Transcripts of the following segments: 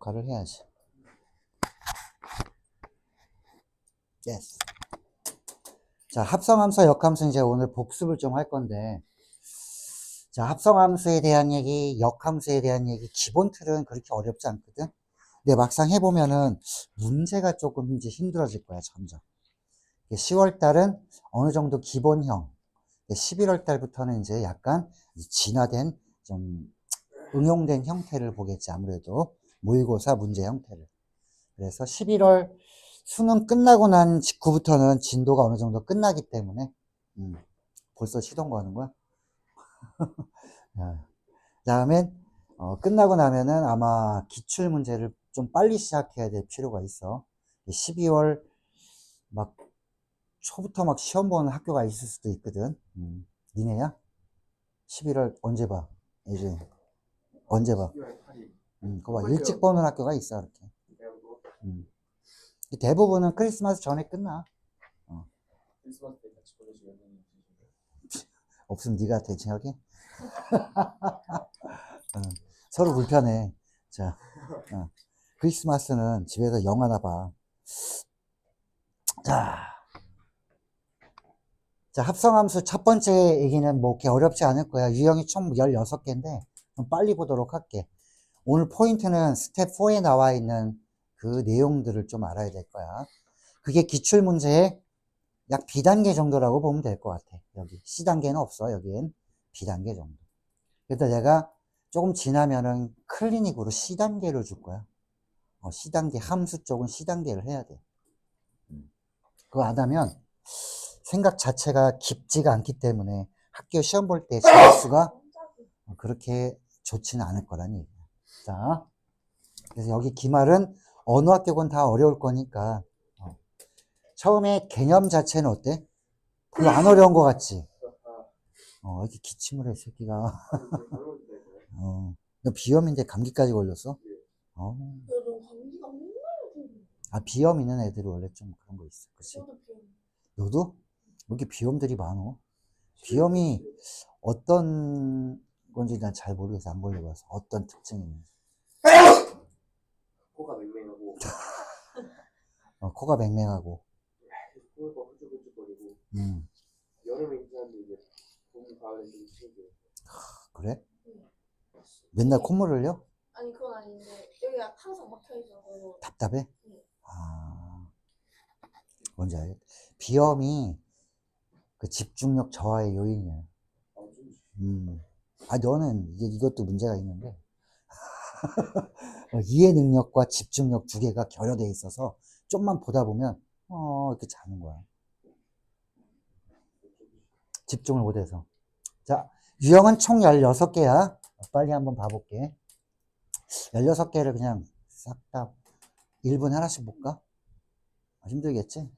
역할을 해야지. yes. 자, 합성함수와 역함수 이제 오늘 복습을 좀 할 건데, 자, 합성함수에 대한 얘기, 역함수에 대한 얘기, 기본 틀은 그렇게 어렵지 않거든? 근데 막상 해보면은 문제가 조금 이제 힘들어질 거야, 점점. 10월 달은 어느 정도 기본형, 11월 달부터는 이제 약간 진화된, 좀 응용된 형태를 보겠지, 아무래도. 모의고사 문제 형태를. 그래서 11월 수능 끝나고 난 직후부터는 진도가 어느 정도 끝나기 때문에, 벌써 시동 거는 거야? 다음엔 끝나고 나면은 아마 기출 문제를 좀 빨리 시작해야 될 필요가 있어. 12월 막 초부터 막 시험 보는 학교가 있을 수도 있거든. 니네야? 11월 언제 봐? 이제 언제 봐? 그거 봐. 일찍 보는 학교가 있어, 이렇게. 대부분은 크리스마스 전에 끝나. 크리스마스 때 같이 보내주면 없으면 네가 대체하게. 서로 불편해. 자, 크리스마스는 집에서 영화나 봐. 자, 합성함수 첫 번째 얘기는 뭐 이렇게 어렵지 않을 거야. 유형이 총 16개인데 좀 빨리 보도록 할게. 오늘 포인트는 스텝 4에 나와 있는 그 내용들을 좀 알아야 될 거야. 그게 기출문제의 약 B단계 정도라고 보면 될 것 같아. 여기 C단계는 없어. 여기엔 B단계 정도. 그래서 내가 조금 지나면은 클리닉으로 C단계를 줄 거야. C단계 함수 쪽은 C단계를 해야 돼. 그거 안 하면 생각 자체가 깊지가 않기 때문에 학교 시험 볼 때 점수가 그렇게 좋지는 않을 거라는 얘기야. 자, 그래서 여기 기말은 어느 학교건 다 어려울 거니까 처음에 개념 자체는 어때? 별로 안 어려운 것 같지? 이렇게 기침을 해, 새끼가. 너 비염인데 감기까지 걸렸어? 비염 있는 애들이 원래 좀 그런 거 있어. 그치? 너도? 왜 이렇게 비염들이 많어? 비염이 어떤 건지 난 잘 모르겠어. 안 걸려봐서. 어떤 특징이 있는지. 코가 맹맹하고 코가 맹맹하고. 코가 훌쩍훌쩍거리고 여름에 괜찮은데 이제 봄, 가을에 좀 심해져요. 그래? 맨날 콧물 흘려? 아니 그건 아닌데 여기가 항상 막혀있어서 답답해? 뭔지 알겠? 비염이 그 집중력 저하의 요인이야. 너는 이것도 문제가 있는데 이해 능력과 집중력 두 개가 결여돼 있어서 좀만 보다 보면 이렇게 자는 거야. 집중을 못해서. 자, 유형은 총 16개야. 빨리 한번 봐볼게. 16개를 그냥 싹 다 1분 하나씩 볼까? 힘들겠지?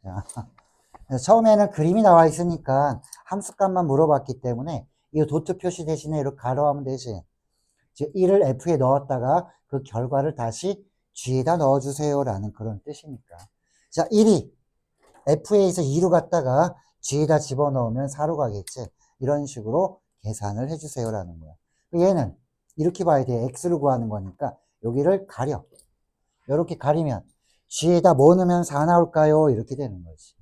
자, 처음에는 그림이 나와 있으니까 함수값만 물어봤기 때문에 이 도트 표시 대신에 이렇게 가로하면 되지. 즉 1을 F에 넣었다가 그 결과를 다시 G에다 넣어주세요 라는 그런 뜻이니까. 자, 1이 F에서 2로 갔다가 G에다 집어넣으면 4로 가겠지. 이런 식으로 계산을 해주세요 라는 거야. 얘는 이렇게 봐야 돼. X를 구하는 거니까 여기를 가려. 이렇게 가리면 G에다 뭐 넣으면 4 나올까요? 이렇게 되는 거지.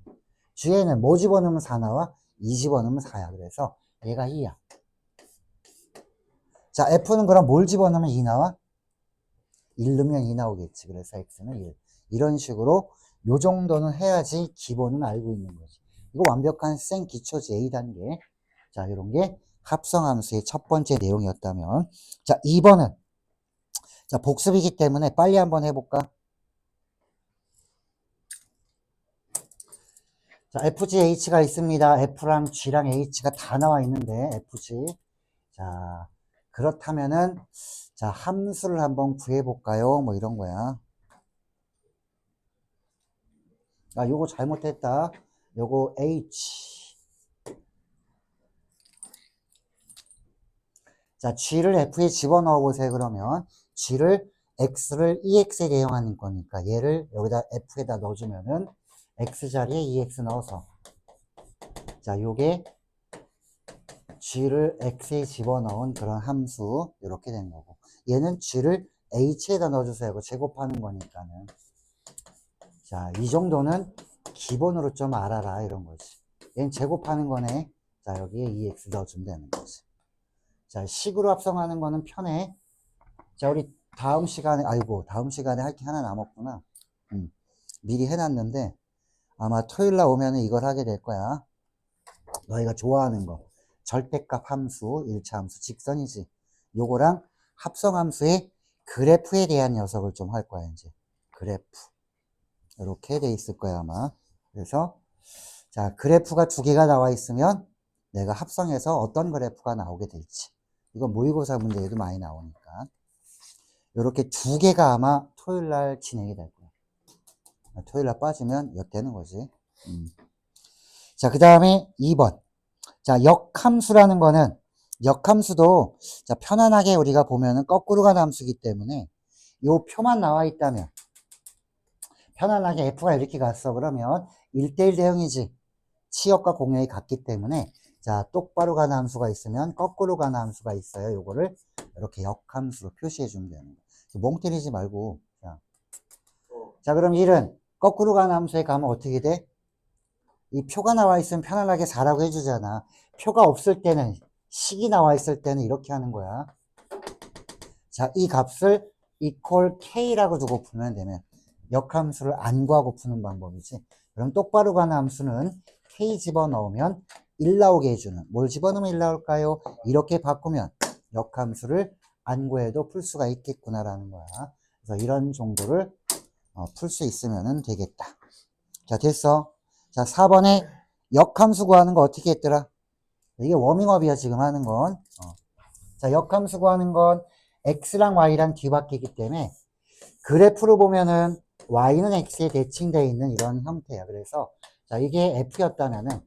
G에는 뭐 집어넣으면 4 나와? 2 집어넣으면 4야. 그래서 얘가 2야. 자, F는 그럼 뭘 집어넣으면 2 나와? 1 넣으면 2 나오겠지. 그래서 X는 1. 이런 식으로 요 정도는 해야지 기본은 알고 있는 거지. 이거 완벽한 생 기초지 A단계. 자, 이런 게 합성함수의 첫 번째 내용이었다면. 자, 2번은 자, 복습이기 때문에 빨리 한번 해볼까? 자, FG, H가 있습니다. F랑 G랑 H가 다 나와 있는데, FG. 자, 그렇다면은, 자, 함수를 한번 구해볼까요? 뭐 이런 거야. 요거 잘못했다. 요거 H. 자, G를 F에 집어넣어 보세요. 그러면, G를 X를 EX에 대응하는 거니까, 얘를 여기다 F에다 넣어주면은, X 자리에 EX 넣어서. 자, 요게 G를 X에 집어넣은 그런 함수 이렇게 된 거고 얘는 G를 h에다 넣어주세요. 이거 제곱하는 거니까는. 자, 이 정도는 기본으로 좀 알아라 이런 거지. 얘는 제곱하는 거네. 자, 여기에 2x 넣어주면 되는 거지. 자, 식으로 합성하는 거는 편해. 자, 우리 다음 시간에, 아이고, 다음 시간에 할 게 하나 남았구나. 미리 해놨는데, 아마 토요일 날 오면은 이걸 하게 될 거야. 너희가 좋아하는 거. 절대값 함수, 1차 함수, 직선이지. 요거랑 합성함수의 그래프에 대한 녀석을 좀 할 거야, 이제. 그래프. 이렇게 돼 있을 거야, 아마. 그래서, 자, 그래프가 두 개가 나와 있으면 내가 합성해서 어떤 그래프가 나오게 될지. 이건 모의고사 문제에도 많이 나오니까. 이렇게 두 개가 아마 토요일 날 진행이 될 거야. 토요일 날 빠지면 엿되는 거지. 자, 그 다음에 2번. 자, 역함수라는 거는, 역함수도, 자, 편안하게 우리가 보면은 거꾸로 가는 함수이기 때문에, 요 표만 나와 있다면, 편안하게 F가 이렇게 갔어. 그러면 1대1 대응이지. 치역과 공역이 같기 때문에, 자, 똑바로 가는 함수가 있으면 거꾸로 가는 함수가 있어요. 요거를 이렇게 역함수로 표시해 주면 되는 거야. 멍 때리지 말고. 자, 그럼 1은 거꾸로 가는 함수에 가면 어떻게 돼? 이 표가 나와 있으면 편안하게 4라고 해주잖아. 표가 없을 때는, 식이 나와 있을 때는 이렇게 하는 거야. 자, 이 값을 equal k라고 두고 풀면 되면 역함수를 안 구하고 푸는 방법이지. 그럼 똑바로 가는 함수는 k 집어넣으면 1 나오게 해주는. 뭘 집어넣으면 1 나올까요? 이렇게 바꾸면 역함수를 안 구해도 풀 수가 있겠구나라는 거야. 그래서 이런 정도를 풀 수 있으면 되겠다. 자, 됐어. 자, 4번에 역함수 구하는 거 어떻게 했더라? 이게 워밍업이야, 지금 하는 건. 자, 역함수 구하는 건 x랑 y랑 뒤바뀌기 때문에 그래프로 보면은 y는 x에 대칭되어 있는 이런 형태야. 그래서 자, 이게 f였다면은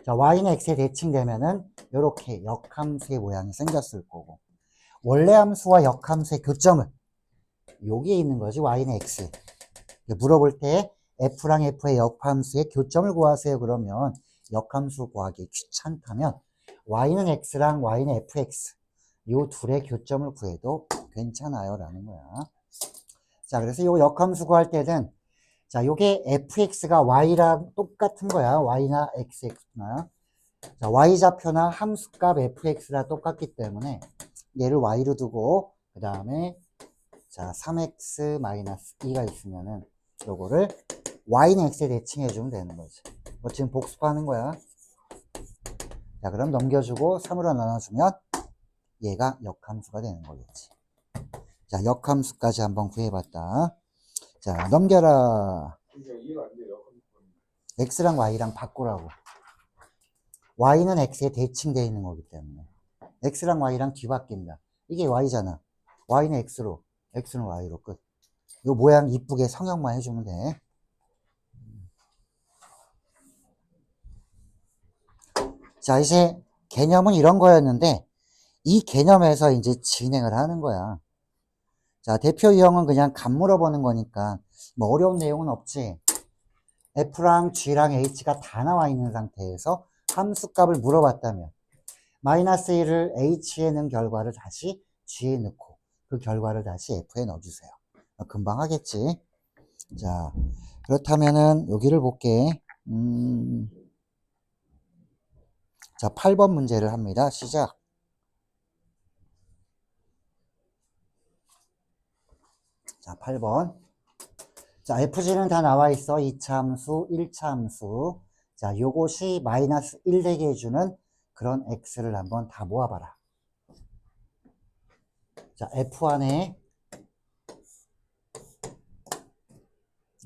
자, y는 x에 대칭되면은 이렇게 역함수의 모양이 생겼을 거고 원래 함수와 역함수의 교점은 여기에 있는 거지. y는 x. 물어볼 때 f랑 f의 역함수의 교점을 구하세요. 그러면 역함수 구하기 귀찮다면 y는 x랑 y는 fx 요 둘의 교점을 구해도 괜찮아요 라는 거야. 자, 그래서 요 역함수 구할 때는 자, 요게 fx가 y랑 똑같은 거야. y나 xx나. 자, y좌표나 함수값 fx랑 똑같기 때문에 얘를 y로 두고 그 다음에 자, 3x-2가 있으면은 요거를 y는 x에 대칭해 주면 되는 거지. 지금 복습하는 거야. 자, 그럼 넘겨주고 3으로 나눠주면 얘가 역함수가 되는 거겠지. 자, 역함수까지 한번 구해봤다. 자, 넘겨라. 이해가 안 돼요. x랑 y랑 바꾸라고. y는 x에 대칭되어 있는 거기 때문에 x랑 y랑 뒤바뀐다. 이게 y잖아. y는 x로, x는 y로 끝. 요 모양 이쁘게 성형만 해주면 돼. 자, 이제 개념은 이런 거였는데 이 개념에서 이제 진행을 하는 거야. 자, 대표 유형은 그냥 값 물어보는 거니까 뭐 어려운 내용은 없지. f랑 g랑 h가 다 나와 있는 상태에서 함수값을 물어봤다면 마이너스 1을 h에 넣은 결과를 다시 g에 넣고 그 결과를 다시 f에 넣어주세요. 금방 하겠지. 자, 그렇다면은 여기를 볼게. 자, 8번 문제를 합니다. 시작. 자, 8번. 자, fg는 다 나와 있어. 2차 함수, 1차 함수. 자, 요것이 마이너스 1 되게 해주는 그런 x를 한번 다 모아봐라. 자, f 안에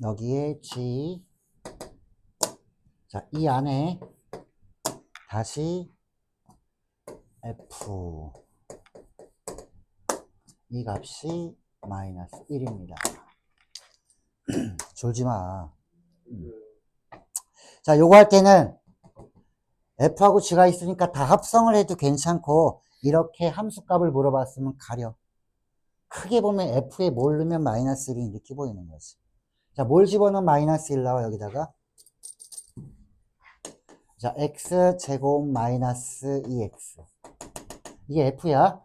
여기에 g. 자, 이 안에 다시 f. 이 값이 마이너스 1입니다. 졸지 마. 자, 요거 할 때는 f하고 g가 있으니까 다 합성을 해도 괜찮고 이렇게 함수값을 물어봤으면 가려. 크게 보면 f에 뭘 넣으면 마이너스 1이 이렇게 보이는 거지. 자, 뭘 집어넣으면 마이너스 1 나와 여기다가. 자, x제곱 마이너스 2x. 이게 f야.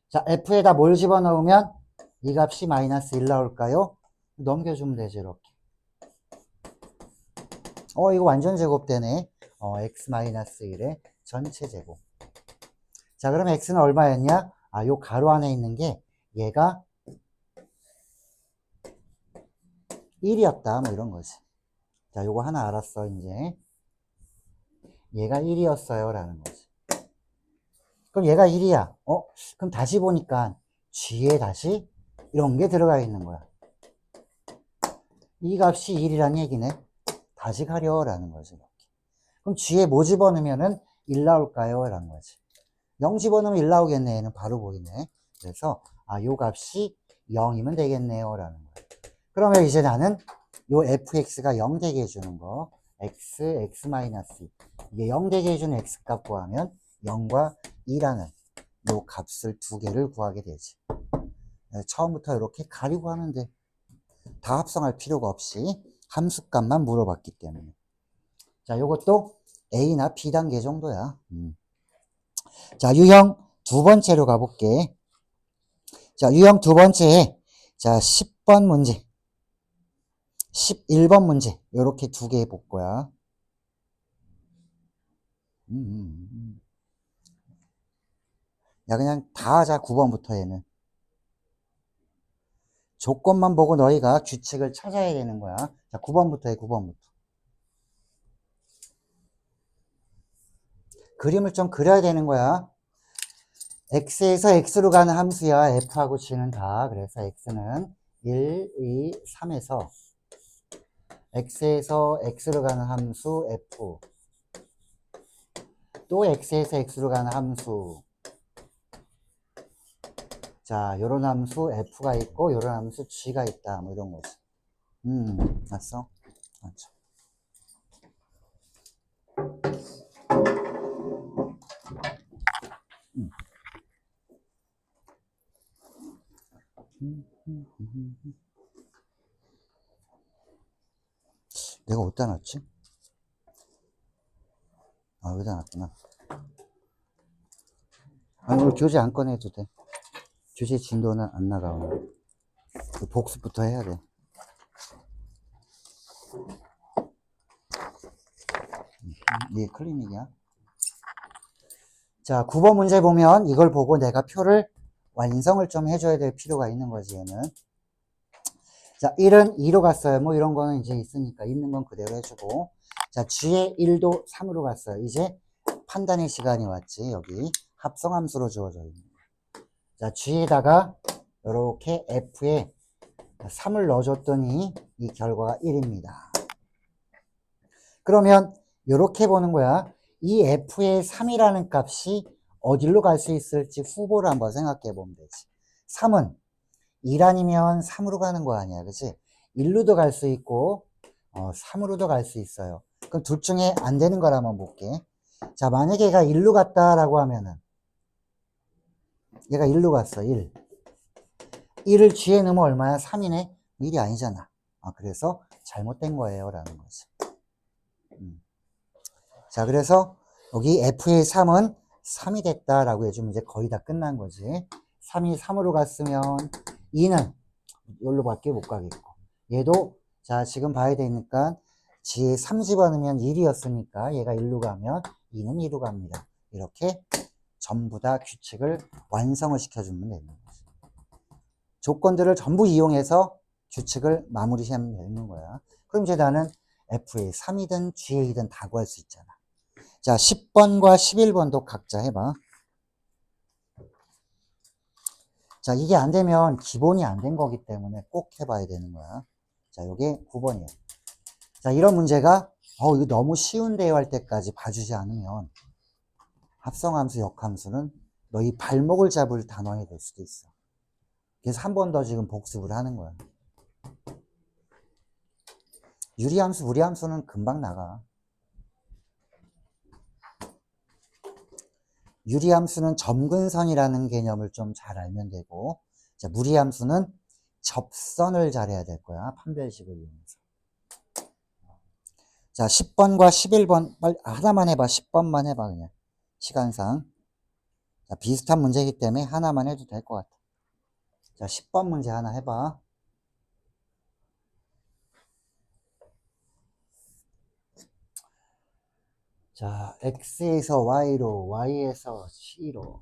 자, f에다 뭘 집어넣으면 이 값이 마이너스 1 나올까요? 넘겨주면 되지, 이렇게. 이거 완전 제곱되네. x 마이너스 1의 전체 제곱. 자, 그럼 x는 얼마였냐? 요 가로 안에 있는 게 얘가 1이었다. 뭐 이런 거지. 자, 요거 하나 알았어, 이제. 얘가 1이었어요. 라는 거지. 그럼 얘가 1이야. 그럼 다시 보니까 g에 다시 이런 게 들어가 있는 거야. 이 값이 1이란 얘기네. 다시 가려라는 거지. 이렇게. 그럼 g에 뭐 집어넣으면은 1 나올까요? 라는 거지. 0 집어넣으면 1 나오겠네. 얘는 바로 보이네. 그래서 요 값이 0이면 되겠네요. 라는 거야. 그러면 이제 나는 요 fx가 0 되게 해주는 거. x 마이너스 이게 0 되게 해주는 x 값 구하면 0과 2라는 요 값을 두 개를 구하게 되지. 처음부터 이렇게 가리고 하면 돼. 다 합성할 필요가 없이 함수값만 물어봤기 때문에. 자, 요것도 A나 B 단계 정도야. 자, 유형 두 번째로 가볼게. 자, 유형 두 번째에 자, 10번 문제, 11번 문제 요렇게 두 개 볼 거야. 야, 그냥 다 하자. 9번부터 얘는. 조건만 보고 너희가 규칙을 찾아야 되는 거야. 자, 9번부터 해, 9번부터. 그림을 좀 그려야 되는 거야. x에서 x로 가는 함수야. f하고 g는 다. 그래서 x는 1, 2, 3에서 x에서 x로 가는 함수 f, 또 x에서 x로 가는 함수. 자, 요런 함수 f가 있고 요런 함수 g가 있다. 뭐 이런 거지. 맞어? 맞죠. 내가 어디다 놨지? 여기다 놨구나. 오늘 교재 안 꺼내도 돼. 교재 진도는 안 나가, 오늘. 복습부터 해야 돼. 이게 클리닉이야. 자, 9번 문제 보면 이걸 보고 내가 표를 완성을 좀 해줘야 될 필요가 있는 거지, 얘는. 자, 1은 2로 갔어요. 뭐 이런 거는 이제 있으니까 있는 건 그대로 해주고. 자, g의 1도 3으로 갔어요. 이제 판단의 시간이 왔지. 여기 합성함수로 주어져 있는 거. 자, g에다가 이렇게 f에 3을 넣어줬더니 이 결과가 1입니다. 그러면 이렇게 보는 거야. 이 f의 3이라는 값이 어디로 갈 수 있을지 후보를 한번 생각해 보면 되지. 3은 1 아니면 3으로 가는 거 아니야. 그치? 1로도 갈 수 있고 3으로도 갈 수 있어요. 그럼 둘 중에 안 되는 걸 한번 볼게. 자, 만약에 얘가 1로 갔다라고 하면은 얘가 1로 갔어. 1. 1을 g에 넣으면 얼마야? 3이네? 1이 아니잖아. 그래서 잘못된 거예요. 라는 거지. 자, 그래서 여기 f의 3은 3이 됐다라고 해주면 이제 거의 다 끝난 거지. 3이 3으로 갔으면 2는 여기로 밖에 못 가겠고. 얘도 자, 지금 봐야 되니까 g에 3 집어넣으면 1이었으니까 얘가 1로 가면 2는 2로 갑니다. 이렇게 전부 다 규칙을 완성을 시켜주면 되는 거지. 조건들을 전부 이용해서 규칙을 마무리하면 되는 거야. 그럼 이제 나는 f의 3이든 g의 2든 다 구할 수 있잖아. 자, 10번과 11번도 각자 해봐. 자, 이게 안 되면 기본이 안 된 거기 때문에 꼭 해봐야 되는 거야. 자, 요게 9번이에요. 자, 이런 문제가, 이거 너무 쉬운데요 할 때까지 봐주지 않으면 합성함수, 역함수는 너희 발목을 잡을 단원이 될 수도 있어. 그래서 한 번 더 지금 복습을 하는 거야. 유리함수, 무리함수는 금방 나가. 유리함수는 점근선이라는 개념을 좀 잘 알면 되고, 자, 무리함수는 접선을 잘해야 될 거야. 판별식을 이용해서. 자, 10번과 11번 빨리 하나만 해봐. 10번만 해봐 그냥. 시간상. 자, 비슷한 문제이기 때문에 하나만 해도 될 것 같아. 자, 10번 문제 하나 해봐. 자, x에서 y로, y에서 c로.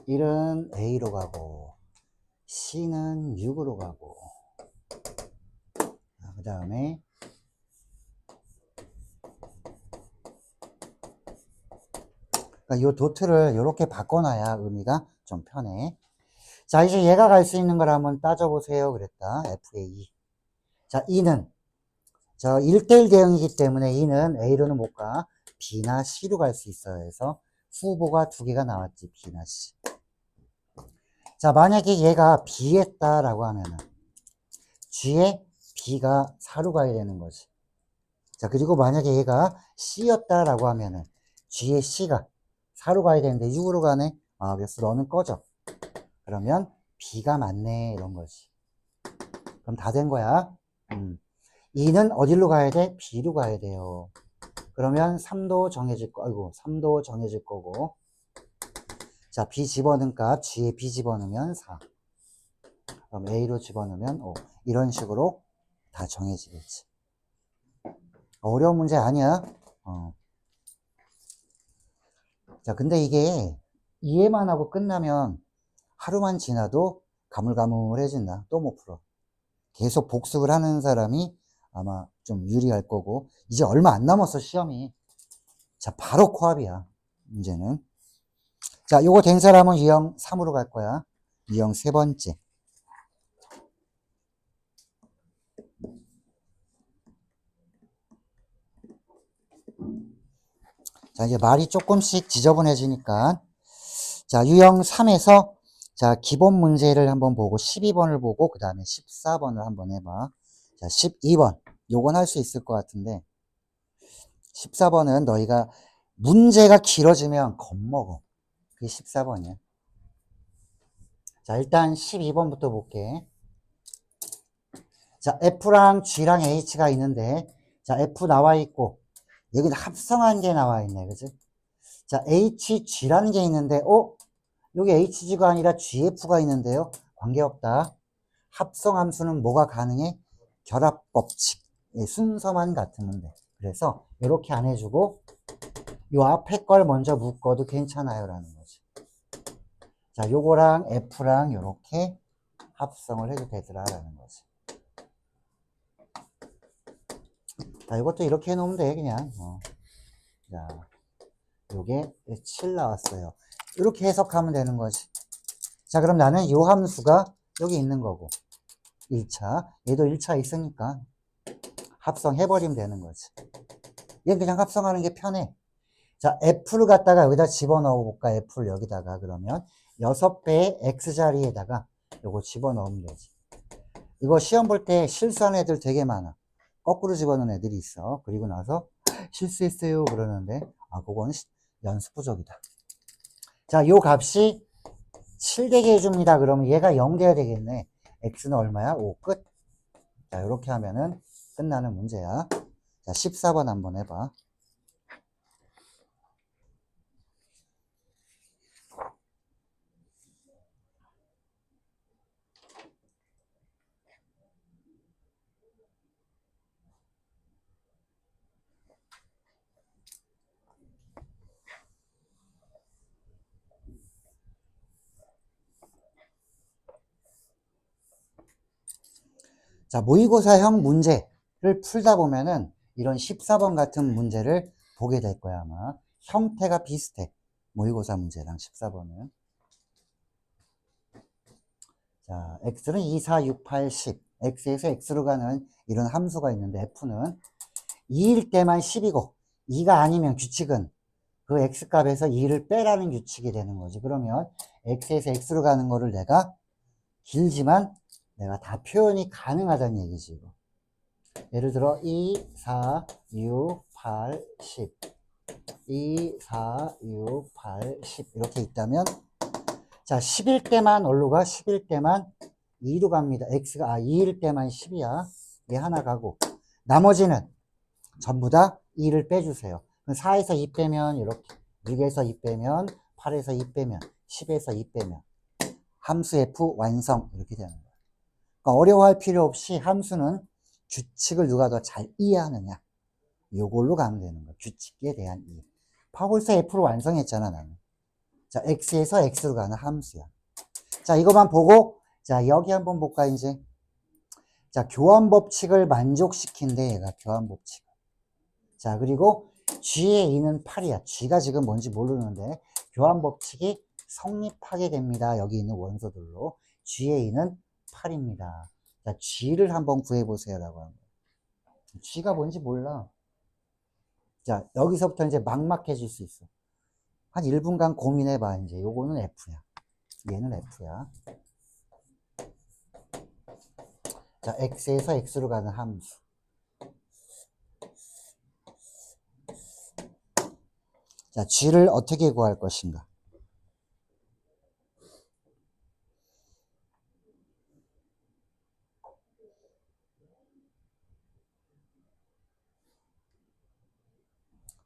일은 a로 가고 c는 6으로 가고, 그 다음에 그러니까 요 도트를 이렇게 바꿔놔야 의미가 좀 편해. 자, 이제 얘가 갈 수 있는 걸 한번 따져보세요. 그랬다. F의 2. 자, 2는 저 1대1 대응이기 때문에 2는 A로는 못 가. B나 C로 갈 수 있어요. 그래서 후보가 두 개가 나왔지. B나 C. 자, 만약에 얘가 B였다라고 하면은 G에 B가 4로 가야 되는 거지. 자, 그리고 만약에 얘가 C였다라고 하면은 G에 C가 4로 가야 되는데 6으로 가네. 아, 그래서 너는 꺼져. 그러면 B가 맞네. 이런 거지. 그럼 다 된 거야. 2는 어디로 가야 돼? B로 가야 돼요. 그러면 3도 정해질 거, 아이고, 3도 정해질 거고. 자, B 집어넣은 값, G에 B 집어넣으면 4. 그럼 A로 집어넣으면 5. 이런 식으로 다 정해지겠지. 어려운 문제 아니야. 자, 근데 이게 이해만 하고 끝나면 하루만 지나도 가물가물해진다. 또 못 풀어. 계속 복습을 하는 사람이 아마 좀 유리할 거고. 이제 얼마 안 남았어, 시험이. 자, 바로 코앞이야, 문제는. 자, 요거 된 사람은 유형 3으로 갈 거야. 유형 세 번째. 자, 이제 말이 조금씩 지저분해지니까. 자, 유형 3에서 자, 기본 문제를 한번 보고 12번을 보고 그 다음에 14번을 한번 해봐. 자, 12번. 요건 할 수 있을 것 같은데 14번은 너희가 문제가 길어지면 겁먹어. 그게 14번이야. 자, 일단 12번부터 볼게. 자, F랑 G랑 H가 있는데 자, F 나와 있고 여기는 합성한 게 나와 있네. 그지? 자, HG라는 게 있는데 여기 HG가 아니라 GF가 있는데요. 관계없다. 합성함수는 뭐가 가능해? 결합법칙. 순서만 같으면 돼. 그래서 이렇게 안 해주고 요 앞에 걸 먼저 묶어도 괜찮아요 라는 거지. 자, 요거랑 F랑 요렇게 합성을 해도 되더라 라는 거지. 자, 이것도 이렇게 해놓으면 돼 그냥. 자, 요게 7 나왔어요. 이렇게 해석하면 되는 거지. 자, 그럼 나는 요 함수가 여기 있는 거고 1차 얘도 1차 있으니까 합성해버리면 되는 거지. 얘는 그냥 합성하는 게 편해. 자, F를 갖다가 여기다 집어넣어 볼까? F를 여기다가 그러면 6배의 X자리에다가 요거 집어넣으면 되지. 이거 시험 볼 때 실수하는 애들 되게 많아. 거꾸로 집어넣은 애들이 있어. 그리고 나서 실수했어요 그러는데 그건 연습 부족이다. 자, 요 값이 7 되게 해줍니다. 그러면 얘가 0 돼야 되겠네. X는 얼마야? 5 끝. 자, 요렇게 하면은 끝나는 문제야. 자, 14번 한번 해봐. 자, 모의고사형 문제를 풀다 보면은 이런 14번 같은 문제를 보게 될 거야, 아마. 형태가 비슷해. 모의고사 문제랑 14번은. 자, x는 2, 4, 6, 8, 10. x에서 x로 가는 이런 함수가 있는데 f는 2일 때만 10이고 2가 아니면 규칙은 그 x값에서 2를 빼라는 규칙이 되는 거지. 그러면 x에서 x로 가는 거를 내가 길지만 내가 다 표현이 가능하다는 얘기지. 이거. 예를 들어 2, 4, 6, 8, 10 2, 4, 6, 8, 10 이렇게 있다면 자, 10일 때만 어디로 가? 10일 때만 2로 갑니다. x가 2일 때만 10이야. 얘 하나 가고 나머지는 전부 다 2를 빼주세요. 4에서 2 빼면 이렇게 6에서 2 빼면 8에서 2 빼면 10에서 2 빼면 함수 f 완성 이렇게 되는 거예요. 그러니까 어려워할 필요 없이 함수는 규칙을 누가 더 잘 이해하느냐 요걸로 가면 되는 거예요. 규칙에 대한 이해. 벌써 f를 완성했잖아 나는. 자, x에서 x로 가는 함수야. 자, 이것만 보고 자 여기 한번 볼까 이제. 자, 교환 법칙을 만족시킨대 얘가 교환 법칙. 자, 그리고 G의 2는 8이야. G가 지금 뭔지 모르는데 교환 법칙이 성립하게 됩니다. 여기 있는 원소들로. G의 2는 8입니다. 자, G를 한번 구해보세요. 라고 하는 거예요. G가 뭔지 몰라. 자, 여기서부터 이제 막막해질 수 있어. 한 1분간 고민해봐. 이제 요거는 F야. 얘는 F야. 자, X에서 X로 가는 함수. 자, G를 어떻게 구할 것인가?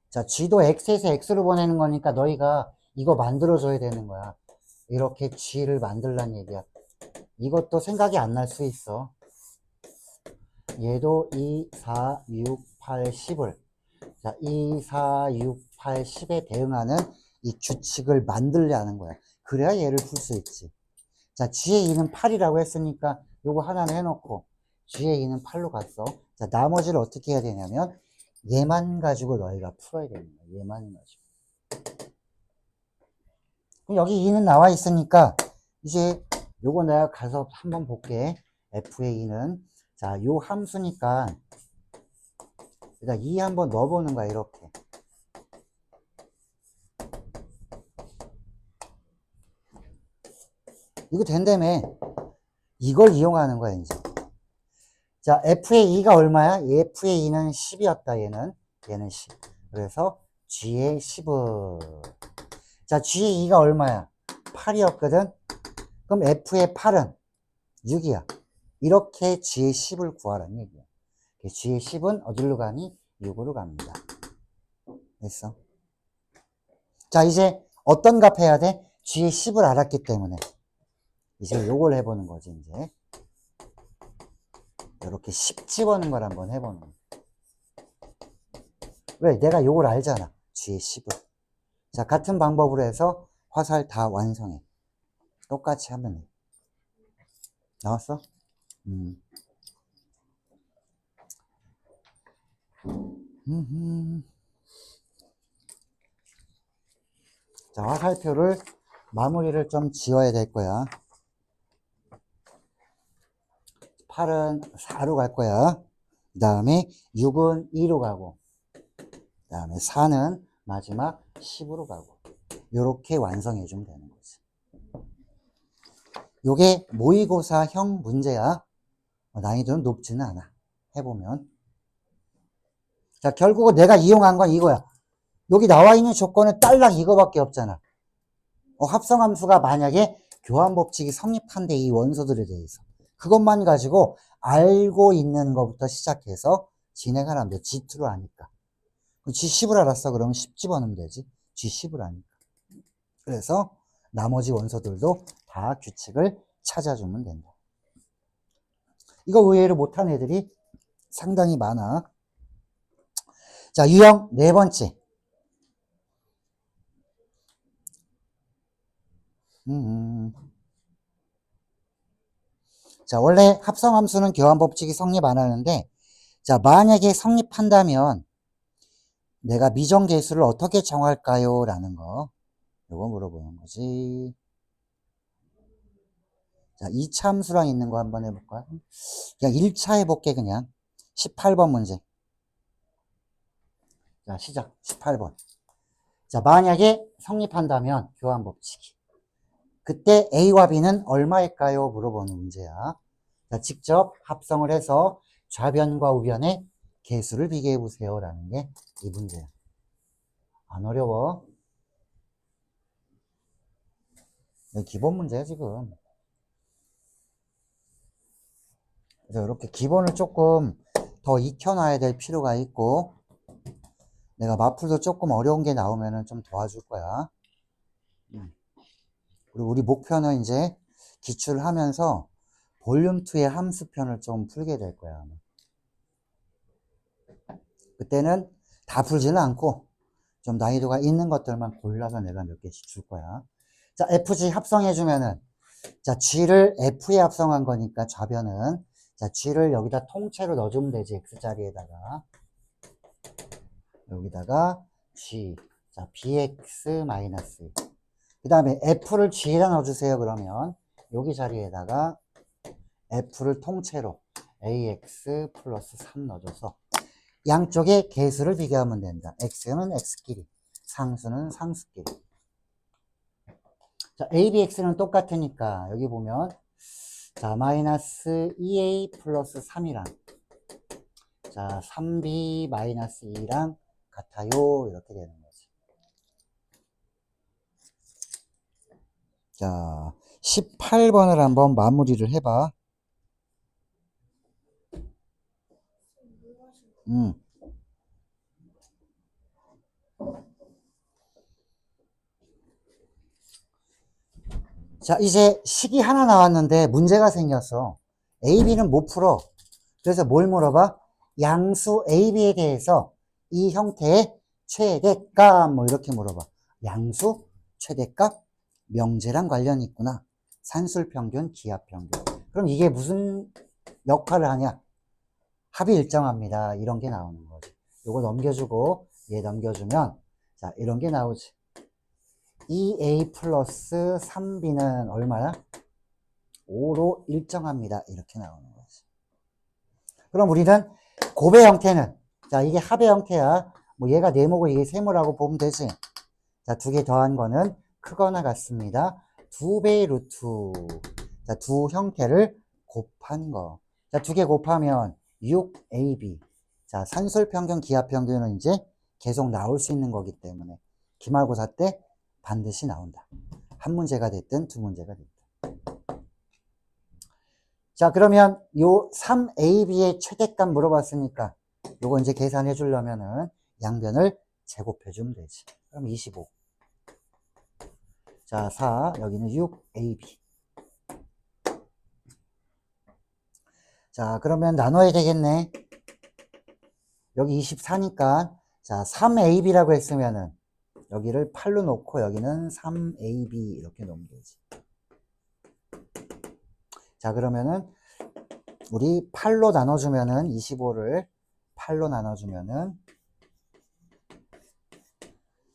자, G도 X에서 X로 보내는 거니까 너희가 이거 만들어줘야 되는 거야. 이렇게 G를 만들란 얘기야. 이것도 생각이 안 날 수 있어. 얘도 2, 4, 6, 8, 10을. 자, 2, 4, 6, 8, 10에 대응하는 이 규칙을 만들려는 거야. 그래야 얘를 풀 수 있지. 자, G의 2는 8이라고 했으니까 요거 하나는 해놓고 G의 2는 8로 갔어. 자, 나머지를 어떻게 해야 되냐면 얘만 가지고 너희가 풀어야 되는 거야. 얘만 가지고. 그럼 여기 2는 나와 있으니까 이제 요거 내가 가서 한번 볼게. F의 2는 자, 요 함수니까 일단 2 한번 넣어보는 거야. 이렇게. 이거 된다며. 이걸 이용하는 거야 이제. 자, F의 2가 얼마야? F의 2는 10이었다. 얘는 10. 그래서 G의 10은 자, G의 2가 얼마야? 8이었거든. 그럼 F의 8은 6이야. 이렇게 G의 10을 구하라는 얘기야. G의 10은 어디로 가니? 6으로 갑니다. 됐어? 자, 이제 어떤 값 해야 돼? G의 10을 알았기 때문에 이제 요걸 해보는 거지 이제. 이렇게 10 집어넣는 걸 한번 해보는 거야. 왜? 내가 요걸 알잖아. G의 10을. 자, 같은 방법으로 해서 화살 다 완성해. 똑같이 하면 돼. 나왔어? 자, 화살표를 마무리를 좀 지어야 될 거야. 8은 4로 갈 거야. 그 다음에 6은 2로 가고, 그 다음에 4는 마지막 10으로 가고, 요렇게 완성해 주면 되는 거지. 요게 모의고사형 문제야. 난이도는 높지는 않아. 해보면. 자, 결국은 내가 이용한 건 이거야. 여기 나와 있는 조건은 딸랑 이거밖에 없잖아. 합성함수가 만약에 교환법칙이 성립한데 이 원소들에 대해서. 그것만 가지고 알고 있는 것부터 시작해서 진행하라면 돼. G2로 아니까. G10을 알았어. 그러면 10 집어넣으면 되지. G10을 아니까. 그래서 나머지 원소들도 다 규칙을 찾아주면 된다. 이거 의외로 못한 애들이 상당히 많아. 자, 유형 네 번째. 자, 원래 합성함수는 교환법칙이 성립 안 하는데, 자, 만약에 성립한다면 내가 미정계수를 어떻게 정할까요? 라는 거. 요거 물어보는 거지. 자, 2차 함수랑 있는 거 한번 해볼까? 그냥 1차 해볼게, 그냥. 18번 문제. 자, 시작. 18번. 자, 만약에 성립한다면 교환법칙이. 그때 A와 B는 얼마일까요? 물어보는 문제야. 자, 직접 합성을 해서 좌변과 우변의 개수를 비교해 보세요. 라는 게 이 문제야. 안 어려워. 이게 기본 문제야, 지금. 그래서 이렇게 기본을 조금 더 익혀놔야 될 필요가 있고, 내가 마풀도 조금 어려운 게 나오면은 좀 도와줄 거야. 그리고 우리 목표는 이제 기출을 하면서 볼륨2의 함수편을 좀 풀게 될 거야, 아마. 그때는 다 풀지는 않고 좀 난이도가 있는 것들만 골라서 내가 몇 개씩 줄 거야. 자, FG 합성해주면은, 자, G를 F에 합성한 거니까 좌변은, 자, G를 여기다 통째로 넣어주면 되지, X자리에다가. 여기다가 G, 자, BX 마이너스. 그 다음에 F를 G에다 넣어주세요, 그러면. 여기 자리에다가 F를 통째로 AX 플러스 3 넣어줘서 양쪽의 개수를 비교하면 된다. X는 X끼리, 상수는 상수끼리. 자, ABX는 똑같으니까 여기 보면 자, 마이너스 2A 플러스 3이랑 자, 3B 마이너스 2랑 같아요. 이렇게 되는 거지. 자, 18번을 한번 마무리를 해봐. 자, 이제 식이 하나 나왔는데 문제가 생겼어. AB는 못 풀어. 그래서 뭘 물어봐? 양수 AB에 대해서 이 형태의 최대값 뭐 이렇게 물어봐. 양수, 최대값, 명제랑 관련이 있구나. 산술평균, 기하평균. 그럼 이게 무슨 역할을 하냐? 합이 일정합니다. 이런 게 나오는 거지. 요거 넘겨주고 얘 넘겨주면 자, 이런 게 나오지. 2A 플러스 3B는 얼마야? 5로 일정합니다. 이렇게 나오는 거지. 그럼 우리는 곱의 형태는, 자, 이게 합의 형태야. 뭐 얘가 네모고 이게 세모라고 보면 되지. 자, 두 개 더한 거는 크거나 같습니다. 2배의 루트. 자, 두 형태를 곱한 거. 자, 두 개 곱하면 6AB. 자, 산술평균, 기하평균은 이제 계속 나올 수 있는 거기 때문에 기말고사 때 반드시 나온다. 한 문제가 됐든 두 문제가 됐든. 자, 그러면 요 3AB의 최대값 물어봤으니까 요거 이제 계산해 주려면은 양변을 제곱해 주면 되지. 그럼 25. 자, 4, 여기는 6AB. 자, 그러면 나눠야 되겠네. 여기 24니까 자, 3AB라고 했으면은 여기를 8로 놓고 여기는 3AB 이렇게 놓으면 되지. 자, 그러면은 우리 8로 나눠주면은 25를 8로 나눠주면은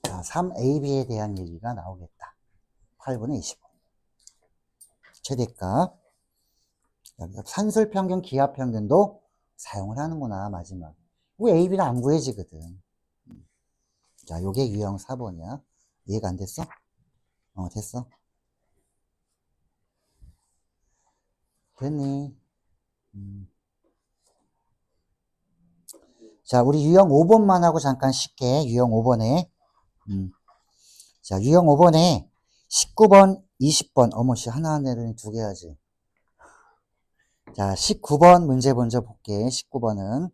자, 3AB에 대한 얘기가 나오겠다. 8분의 25. 최대값. 여기서 산술평균, 기하평균도 사용을 하는구나, 마지막. 왜 AB는 안 구해지거든. 자, 요게 유형 4번이야. 이해가 안 됐어? 됐어. 됐니? 자, 우리 유형 5번만 하고 잠깐 쉽게 유형 5번에 자, 유형 5번에 19번, 20번 어머씨 하나 내더니 두 개 하지. 자, 19번 문제 먼저 볼게. 19번은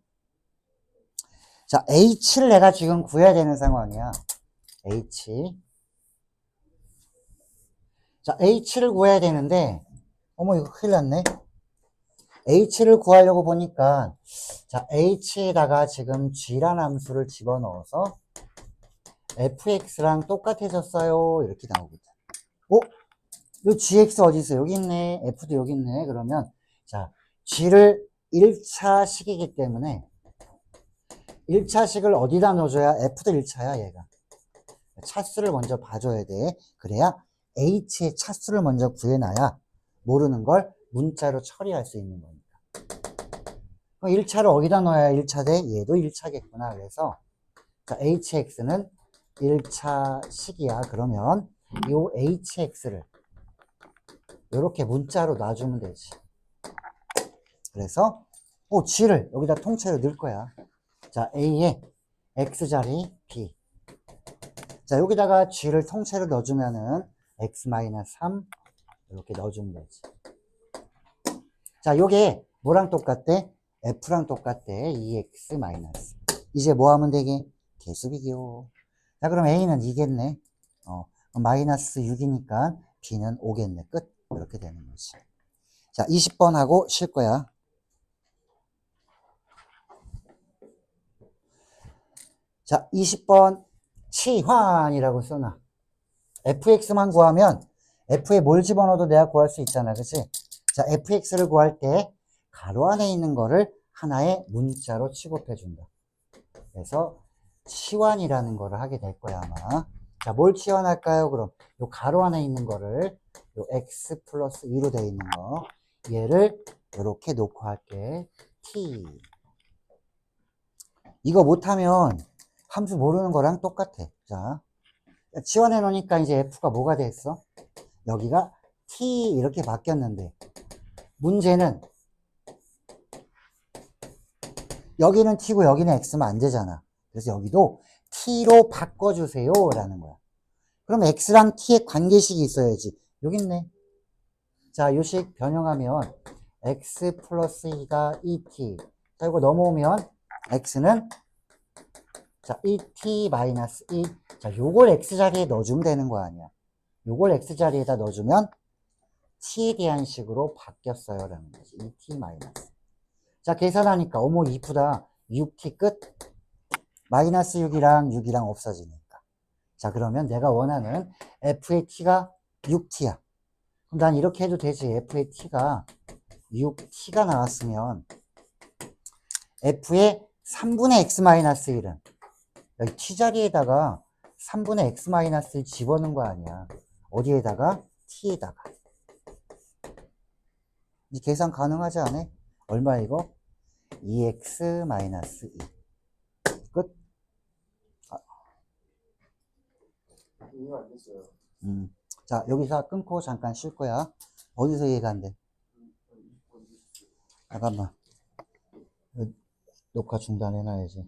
자, H를 내가 지금 구해야 되는 상황이야. H. 자, H를 구해야 되는데 어머 이거 큰일 났네. H를 구하려고 보니까 자, H에다가 지금 G라는 함수를 집어넣어서 fx랑 똑같아졌어요. 이렇게 나오거든. 요 gx 어디 있어? 여기 있네. f도 여기 있네. 그러면 자, g를 1차식이기 때문에 1차식을 어디다 넣어줘야 f도 1차야 얘가. 차수를 먼저 봐줘야 돼. 그래야 h의 차수를 먼저 구해놔야 모르는 걸 문자로 처리할 수 있는 거니까. 그럼 1차를 어디다 넣어야 1차 돼? 얘도 1차겠구나. 그래서 자, hx는 1차 식이야. 그러면 요 hx를 이렇게 문자로 놔주면 되지. 그래서 g를 여기다 통째로 넣을 거야. 자, a에 x자리 b. 자, 여기다가 g를 통째로 넣어주면은 x-3 이렇게 넣어주면 되지. 자, 요게 뭐랑 똑같대? f랑 똑같대. 2x 마이너스. 이제 뭐 하면 되게? 계수비기요. 자, 그럼 a는 2겠네. 마이너스 6이니까 b는 5겠네. 끝. 이렇게 되는 거지. 자, 20번 하고 쉴 거야. 자, 20번 치환이라고 써놔. fx만 구하면 f에 뭘 집어넣어도 내가 구할 수 있잖아. 그치? 자, fx를 구할 때 가로 안에 있는 거를 하나의 문자로 취급해 준다. 그래서 치환이라는 거를 하게 될 거야, 아마. 자, 뭘 치환할까요? 그럼 요 가로 안에 있는 거를 요 x 플러스 2로 되어 있는 거 얘를 이렇게 놓고 할게. t. 이거 못하면 함수 모르는 거랑 똑같아. 자, 치환해 놓으니까 이제 f가 뭐가 됐어? 여기가 t 이렇게 바뀌었는데 문제는 여기는 t고 여기는 x면 안 되잖아. 그래서 여기도 t로 바꿔주세요 라는 거야. 그럼 x랑 t의 관계식이 있어야지. 여기 있네. 자, 요식 변형하면 x 플러스 2가 2t. 자, 이거 넘어오면 x는 자 2t 마이너스 2. 자, 요걸 x 자리에 넣어주면 되는 거 아니야. 요걸 x 자리에다 넣어주면 t에 대한 식으로 바뀌었어요 라는 거지. 2t 마이너스. 자, 계산하니까 어머 이쁘다. 6t 끝. 마이너스 6이랑 없어지니까. 자, 그러면 내가 원하는 f의 t가 6t야. 그럼 난 이렇게 해도 되지. f의 t가 6t가 나왔으면 f의 3분의 x-1은 여기 t 자리에다가 3분의 x-1을 집어넣은 거 아니야. 어디에다가? t에다가. 이 계산 가능하지 않아? 얼마 이거? 2x-2. 끝. 이해가 안 됐어요. 자, 여기서 끊고 잠깐 쉴 거야. 어디서 이해가 안 돼? 잠깐만. 녹화 중단해놔야지.